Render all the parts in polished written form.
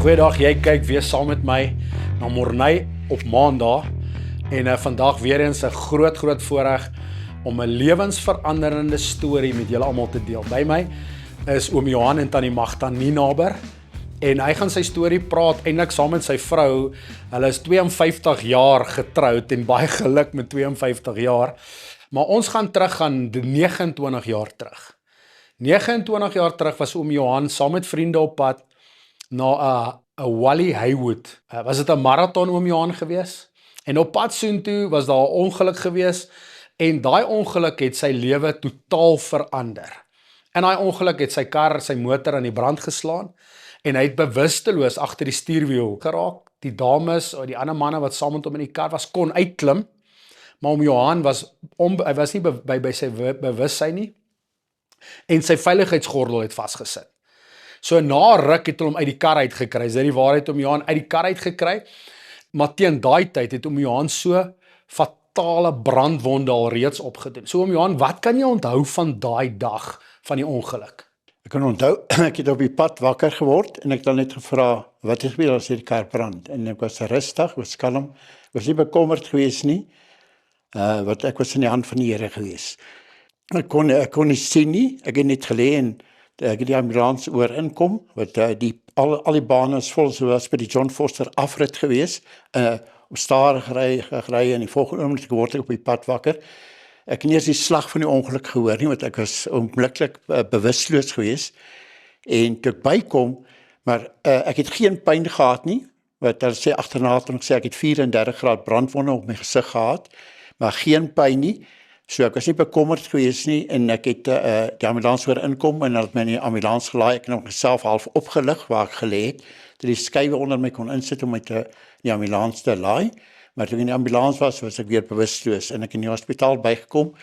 Goeiedag, jy kyk weer saam met my na Morney op Maandag en vandag weer eens 'n groot voorreg om 'n lewensveranderende storie met julle almal te deel. By my is oom Johan en tannie Magda Nienaber en hy gaan sy storie praat eintlik saam met sy vrou. Hulle is 52 jaar getroud en baie geluk met 52 jaar. Maar ons gaan teruggaan 29 jaar terug. 29 jaar terug was oom Johan saam met vriende op pad na 'n Wally Haywood. Was dit 'n marathon oom Johan gewees? En op pad soontoe was daar 'n ongeluk gewees en daai ongeluk het sy lewe totaal verander. En daai ongeluk het sy kar, sy motor aan die brand geslaan en hy het bewusteloos agter die stuurwiel geraak. Die dames, die ander manne wat saam met hom in die kar was, kon uitklim, maar oom Johan hy was nie by sy bewussyn nie en sy veiligheidsgordel het vasgesit. So na ruk het hom uit die kar uitgekry. Dis die waarheid, oom Johan uit die kar uitgekry, maar teen daai tyd het oom Johan so fatale brandwonde al reeds opgedoen. So oom Johan, wat kan jy onthou van daai dag van die ongeluk? Ek kan onthou, ek het op die pad wakker geword en ek het dan net gevra, wat is weer as die kar brand? En ek was rustig, was kalm, was nie bekommerd gewees nie, want ek was in die hand van die Here gewees. Ek kon nie sien nie, ek het net gelê en ek het die ambulans oor inkom, wat al die bane is vol, soos by die John Foster afrit gewees, stadig gery en die volgende oomblik word ek op die pad wakker. Ek het nie eens die slag van die ongeluk gehoor nie, want ek was onmiddellik bewusteloos gewees. En toe ek bykom, maar ek het geen pyn gehad nie, wat hulle sê agterna het ek sê ek het 34 graad brandwonde op my gesig gehad, maar geen pyn nie. So ek was nie bekommerd gewees nie en ek het die ambulans weer inkom en hulle het my in die ambulans gelaai. Ek het nog myself half opgelig waar ek gelê het, dat die skuiwe onder my kon insit om my die ambulans te laai. Maar toe ek in die ambulans was ek weer bewusteloos en ek in die hospitaal bygekom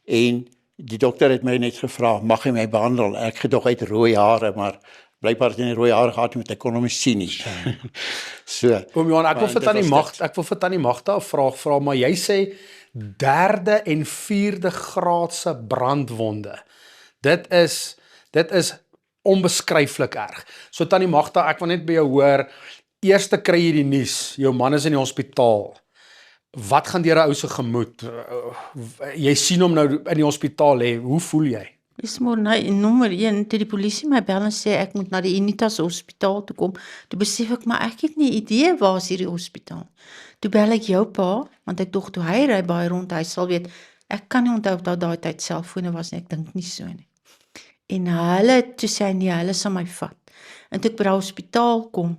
en die dokter het my net gevra, mag hy my behandel? Ek gedog uit rooi hare, maar blykbaar het hy nie rooi hare gehad met ek kon hom nie sien nie. So. Oom Johan, ek wil vir tannie Magda 'n vraag vra, maar jy sê 3de en 4de graadse brandwonde. Dit is onbeskryflik erg. So tannie Magda, ek wil net by jou hoor, eers kry jy die nuus, jou man is in die hospitaal. Wat gaan deur 'n ou se gemoed? Jy sien hom nou in die hospitaal lê, hoe voel jy? Dis maar nommer 1, toe die polisie my bel en sê ek moet na die Unitas hospitaal toe kom, toe besef ek, maar ek het nie idee waar is hierdie hospitaal. Toe bel ek jou pa, want ek dog toe hy ry baie rond, hy sal weet, ek kan nie onthou dat daai tyd selfone was nie, ek dink nie so nie. En toe sê hy, nee, hulle sal my vat. En toe ek by die hospitaal kom,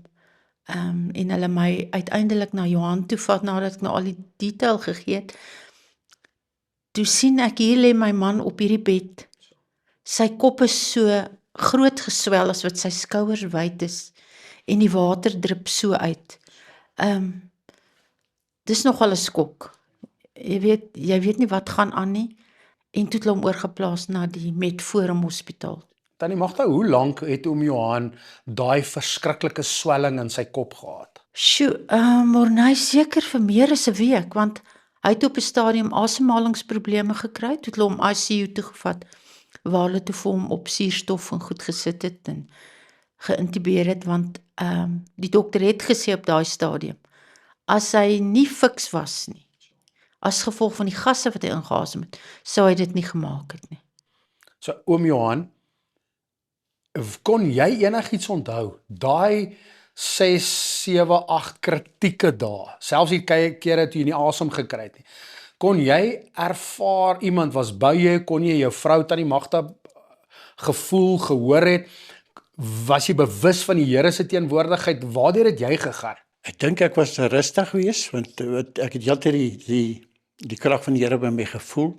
en hulle my uiteindelik na Johan toe vat, nadat ek nou al die detail gegee het, toe sien ek, hier lê my man op hierdie bed, sy kop is so groot geswel as wat sy skouers wyd is, en die water drup so uit. Dis nogal 'n skok. Jy weet nie wat gaan aan nie, en toe het hulle hom oorgeplaas na die Metforum Hospitaal. Tannie Magda, hoe lank het oom Johan daai verskriklike swelling in sy kop gehad? Maar seker vir meer as 'n week, want hy het op 'n stadium asemhalingsprobleme gekry, toe het hulle hom ICU toegevat, waar hulle toe vir hom op suurstof en goed gesit het en geïntubeer het, want die dokter het gesê op daai stadium, as hy nie fiks was nie, as gevolg van die gasse wat hy ingeasem het, sou hy dit nie gemaak het nie. So oom Johan, kon jy enigiets onthou, daai 6, 7, 8 kritieke dae, selfs die kere toe jy nie asem gekry het nie, kon jy ervaar, iemand was by jou, kon jy jou vrou tannie Magda gevoel, gehoor het, was jy bewus van die Here se teenwoordigheid, waardeur het jy gegaan? Ek dink ek was rustig geweest, want ek het heeltyd die krag van die Here by my gevoel.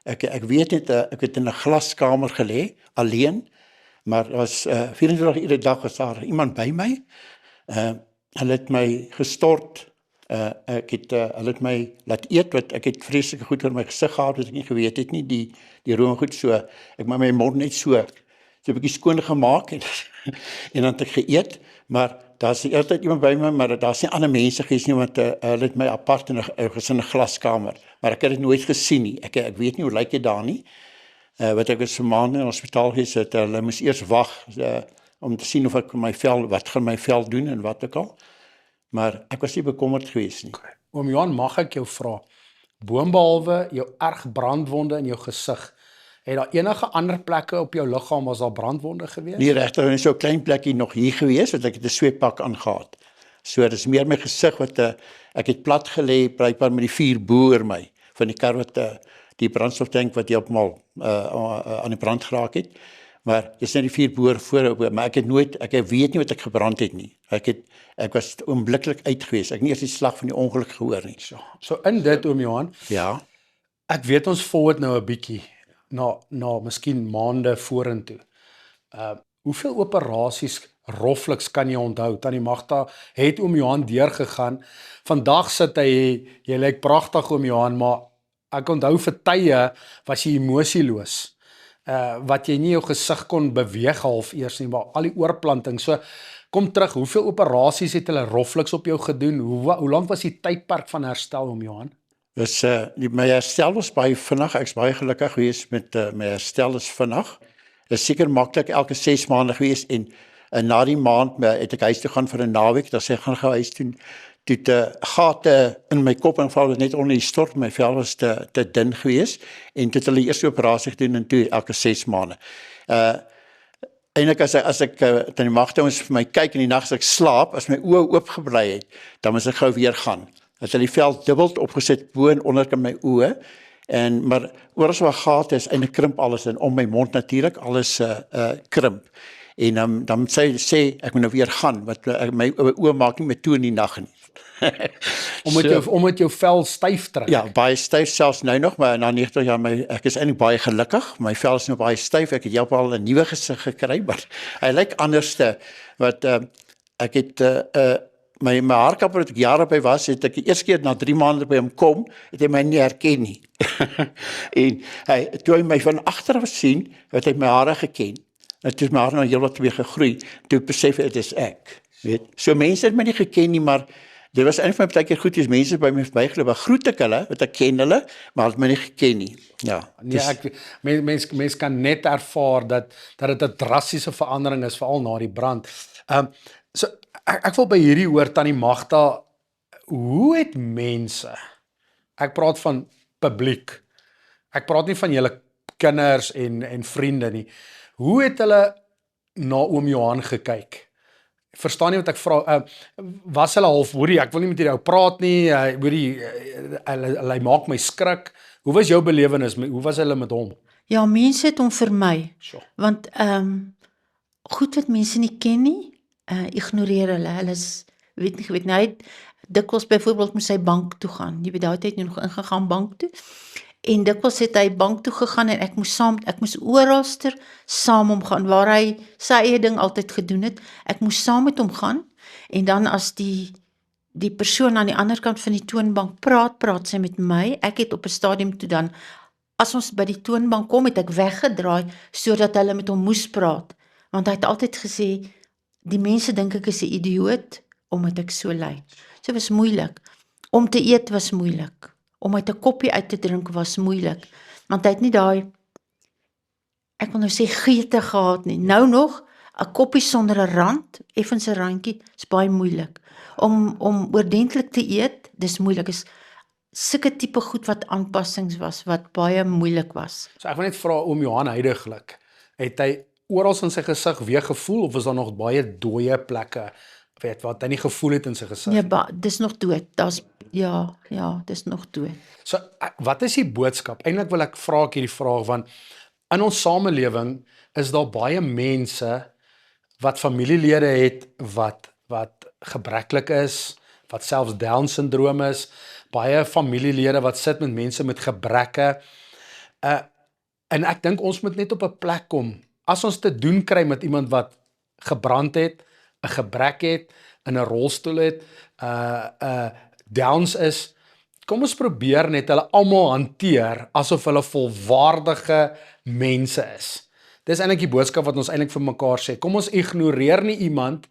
Ek weet net, ek het in 'n glaskamer gelê, alleen, maar was 24 ure 'n dag was daar iemand by my. Hulle het my gestort, hulle het my laat eet, wat ek het vreeslike goed oor my gesig gehad, wat ek nie geweet het nie, die roomgoed so, ek maak my mond net so 'n bietjie skoon gemaak en dan het ek geëet, maar daar's die eerste tyd iemand by my, maar daar's nie ander mense gewees nie, want hulle het my apart in 'n glaskamer, maar ek het dit nooit gesien nie, ek weet nie hoe lyk dit daar nie, wat ek was 'n maand in die hospitaal gesit, hulle moes eers wag, om te sien of ek wat gaan my vel doen en wat ook al. Maar ek was nie bekommerd geweest nie. Oom Johan, mag ek jou vra, boonbehalwe jou erg brandwonde in jou gesig, het daar enige ander plekke op jou liggaam was daar brandwonde gewees? Nie regtig, er is so 'n klein plekkie nog hier geweest, wat ek het 'n sweetpak aangehad. So, dis meer my gesig wat, ek het plat gelê, blykbaar met die 4 bo oor my, van die kar wat, die brandstoftank wat heeltemal aan die brand geraak het. Maar dis net die 4 boor voor, maar ek weet nie wat ek gebrand het nie. Ek was oombliklik uit gewees. Ek het nie eers die slag van die ongeluk gehoor nie. So in dit, oom Johan, Ja. ek weet ons forward nou 'n bietjie na miskien maande vorentoe. Hoeveel operasies rofliks kan jy onthou? Tannie Magda het oom Johan deurgegaan. Vandag sit hy, jy lyk pragtig oom Johan, maar ek onthou vir tye was jy emosieloos. Wat jy nie jou gesig kon beweeg half eers nie, maar al die oorplanting. So kom terug, hoeveel operasies het hulle rofliks op jou gedoen? Hoe lank was die tydperk van herstel, oom Johan? Dus my herstel was baie vinnig. Ek's baie gelukkig geweest met my herstel is vinnig. Dit is seker maklik elke 6 maande geweest en na die maand het ek huis toe gaan vir 'n naweek. Dan sê ek gaan gou huis toe. Toe het gate in my kop en val net onder die stort. My vel was te dun geweest en toe het hulle die eerste operasie gedoen en toe elke 6 maande. Eintlik as ek Tannie Magda ons vir my kyk in die nag as ek slaap, as my oë oopgebrei het, dan moet ek gou weer gaan. Dat hulle die vel dubbel opgesit bo en onder kan my oë. Maar oral waar gate is, eintlik krimp alles en om my mond natuurlik alles krimp. En dan sê ek moet nou weer gaan, want my oë maak nie meer toe in die nag nie. Omdat jou vel styf trek. Ja, baie styf selfs nou nog, maar na 90 jaar ek is eintlik baie gelukkig. My vel is nou baie styf. Ek het jou al 'n nuwe gesig gekry, maar hy lyk anderste. Wat ek het my haarkapper wat ek jare by was, het ek die eerste keer na 3 maande by hom kom, het hy my nie herken nie. En toe hy my van agter sien, het hy my hare geken. Het is my hare nou heelwat weer gegroei. Toe besef dit is ek. Weet. So mense het my nie geken nie, maar dit was eintlik my baie keer goed as mense by my verbygeloop. Groet ek hulle, want ek ken hulle, maar het my nie geken nie. Ja. Nee, mens kan net ervaar dat dit 'n drastiese verandering is, veral na die brand. So ek wil by hierdie hoor, Tannie Magda, hoe het mense, ek praat van publiek, ek praat nie van julle kinders en vriende nie, hoe het hulle na oom Johan gekyk? Verstaan nie wat ek vra, was hulle half, hoorie, ek wil nie met hierdie ou praat nie, hoorie, hy maak my skrik. Hoe was jou belewenis, hoe was hulle met hom? Ja, mense het hom vermy, want goed wat mense nie ken nie, ignoreer hulle is, weet nie, hy het dikwels byvoorbeeld moes hy bank toe gaan, jy weet daai tyd nog ingegaan bank toe, en dikwels het hy bank toe gegaan en ek moes oralster saam hom gaan, waar hy sy eie ding altyd gedoen het, ek moes saam met hom gaan, en dan as die persoon aan die ander kant van die toonbank praat sy met my, ek het op 'n stadium toe dan, as ons by die toonbank kom, het ek weggedraai, sodat hulle met hom moes praat, want hy het altyd gesê, die mense dink ek is 'n idioot, omdat ek so lyk. So was moeilik, om te eet was moeilik, om uit 'n koppie uit te drink was moeilik, want hy het nie daai, ek wil nou sê geete gehad nie, nou nog, 'n koppie sonder 'n rand, effens 'n randjie, is baie moeilik, om oordentlik te eet, dis moeilik, is sulke tipe goed wat aanpassings was, wat baie moeilik was. So ek wil net vra oom Johan huidiglik, het hy oral in sy gesig weer gevoel, of is daar nog baie dooie plekke, wat hy nie gevoel het in sy gesig? Nee, dis nog dood, dis nog dood. So, wat is die boodskap? Eintlik wil ek vra hierdie vraag, want in ons samelewing is daar baie mense wat familielede het, wat gebreklik is, wat selfs Down-syndroom is, baie familielede wat sit met mense met gebreke, en ek dink ons moet net op 'n plek kom, as ons te doen kry met iemand wat gebrand het, 'n gebrek het, in 'n rolstoel het, Downs is, kom ons probeer net hulle almal hanteer, asof hulle volwaardige mense is. Dis eintlik die boodskap wat ons eintlik vir mekaar sê, kom ons ignoreer nie iemand,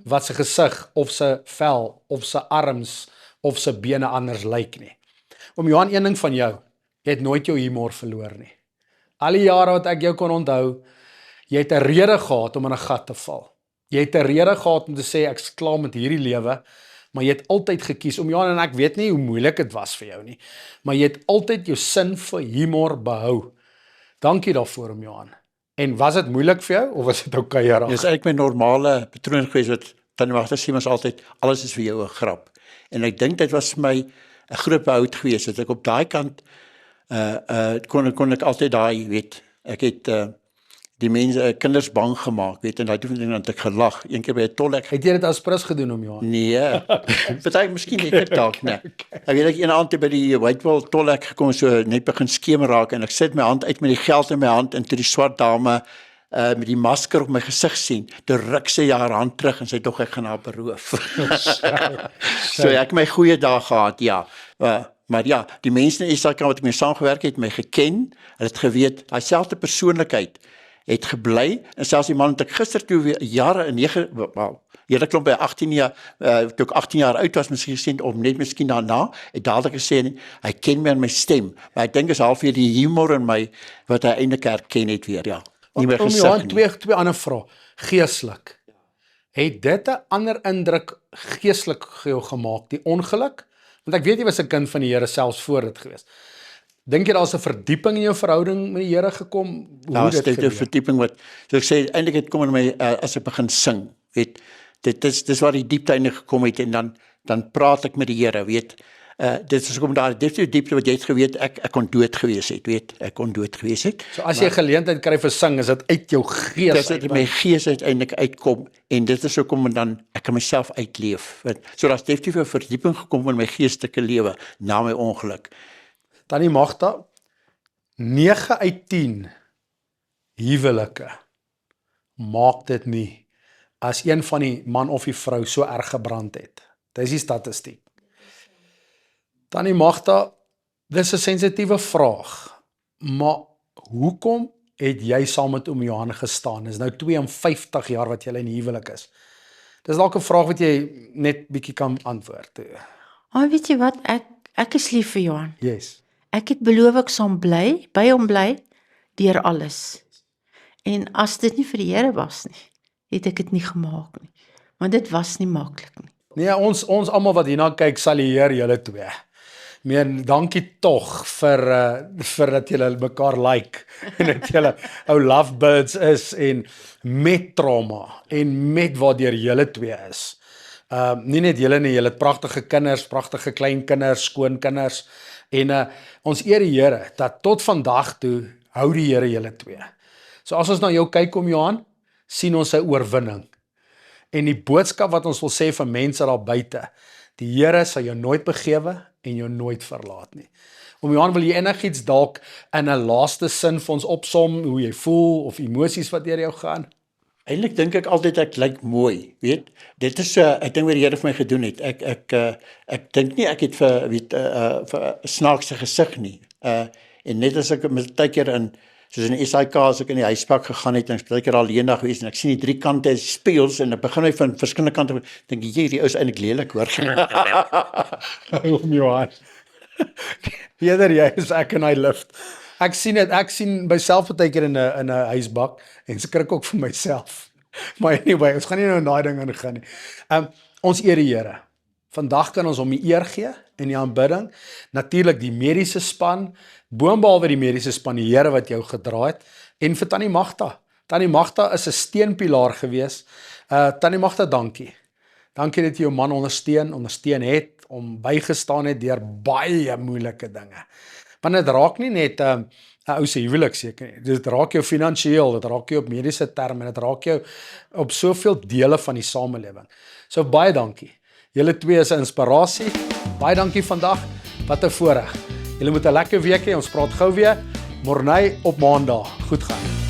wat sy gesig, of sy vel, of sy arms, of sy bene anders lyk nie. Oom Johan, een ding van jou, jy het nooit jou humor verloor nie. Al die jare wat ek jou kon onthou, Jy het 'n rede gehad om in 'n gat te val. Jy het 'n rede gehad om te sê ek's klaar met hierdie lewe, maar jy het altyd gekies om Johan, en ek weet nie hoe moeilik dit was vir jou nie, maar jy het altyd jou sin vir humor behou. Dankie daarvoor om Johan. En was dit moeilik vir jou of was dit oukei Dit is eintlik my normale patroon gewees wat Tannie Magda sê ons altyd alles is vir jou 'n grap. En ek dink dit was vir my 'n groot behoud gewees dat ek op daai kant kon ek altyd daai weet ek het die mense kinders bang gemaak weet en daai toe ding dat ek gelag een keer by 'n tolhek. Het jy dit as prins gedoen om Johan? Nee. Party miskien het ek dalk nee. Ek weet ek een aand by die Whitewall tolhek gekom so net begin skemer raak en ek sit my hand uit met die geld in my hand en toe die swart dame met die masker op my gesig sien, toe ruk sy haar hand terug en sy dog ek gaan haar beroof. So ek het my goeie dae gehad, ja. Maar ja, die mense in SAK wat ek mee saamgewerk het, my geken, hulle het geweet, daai selfde persoonlikheid het gebly, en selfs die man wat ek gister toe weer jare in 9, hele klomp by 18 jaar, toe ek 18 jaar oud was, miskien gesê, of net miskien daarna, het dadelik gesê, hy ken my in my stem, maar ek dink is half weer die humor in my, wat hy eintlik herken het weer, ja. Nie meer gesig Johan, nie. twee ander vrae. Geestelik. Het dit 'n ander indruk geestelik vir jou gemaak, die ongeluk? Want ek weet jy was 'n kind van die Here selfs voor dit gewees. Dink jy daar's 'n verdieping in jou verhouding met die Here gekom? Daar is dit 'n verdieping wat, so ek sê, eintlik het kom in my, as ek begin sing, weet, dis waar die diepte eintlik gekom het, en dan praat ek met die Here, weet, dit is kom daar, dit is die diepte wat jy het geweet, ek kon dood gewees het, weet, ek kon dood gewees het. So as jy geleentheid kry vir sing, is dit uit jou gees Dis uit my gees uiteindelik uitkom, en dit is hoekom dan ek kan myself uitleef. So daar's definitief 'n verdieping gekom in my geestelike lewe na my ongeluk. Tannie Magda, 9 uit 10 huwelike maak dit nie as een van die man of die vrou so erg gebrand het. Dis die statistiek. Tannie Magda, dis 'n sensitiewe vraag, maar hoekom het jy saam met oom Johan gestaan? Dis nou 52 jaar wat julle in huwelik is. Dis dalk 'n vraag wat jy net bietjie kan antwoord. Weet jy wat, ek is lief vir Johan. Yes. Ek het beloof ek sal bly, by hom bly, deur alles. En as dit nie vir die Here was nie, het ek dit nie gemaak nie. Want dit was nie maklik nie. Nee, ons almal wat hierna kyk, salieer julle twee. Dankie tog vir dat julle mekaar like en dat julle ou lovebirds is en met trauma en met waardeur julle twee is. Nie net julle nie, julle het pragtige kinders, pragtige kleinkinders, skoonkinders en ons eer die Here dat tot vandag toe hou die Here julle twee. So as ons na jou kyk om Johan, sien ons 'n oorwinning. En die boodskap wat ons wil sê vir mense daar buite, die Here sal jou nooit begewe en jou nooit verlaat nie. Om Johan, wil jy enigiets dalk in 'n laaste sin vir ons opsom, hoe jy voel of emosies wat deur jou gaan? Eintlik dink ek altyd ek lyk mooi, weet. Dit is 'n ding wat die Here vir my gedoen het. Ek dink nie ek het vir 'n snaakse gesig nie. En net as ek met tydkeer in soos in die SAK as ek in die huispak gegaan het en ek tydkeer alleen daar gewees en ek sien die 3 kante is spieëls en ek begin my van verskillende kante dink jy hierdie ou is eintlik lelik hoor. Om Johan. Eerder jy is ek in hy lift. Ek sien myself partykeer in 'n huisbak en skrik ook vir myself. Maar anyway, ons gaan nie nou in daai ding ingaan nie. Ons eer die Here. Vandag kan ons hom die eer gee in die aanbidding. Natuurlik die mediese span, boonbehalwe die mediese span, die Here wat jou gedra het, en vir Tannie Magda. Tannie Magda is 'n steunpilaar gewees. Tannie Magda, dankie. Dankie dat jy jou man ondersteun het, om bygestaan het deur baie moeilike dinge. Want dit raak nie net 'n ou se huwelik seker nie. Dit raak jou finansiëel, dit raak jou op mediese terme, dit raak jou op soveel dele van die samelewing. So baie dankie. Julle twee is 'n inspirasie. Baie dankie vandag. Wat 'n voorreg. Julle moet 'n lekker week hê. Ons praat gou weer. Mornay op Maandag. Goed gaan.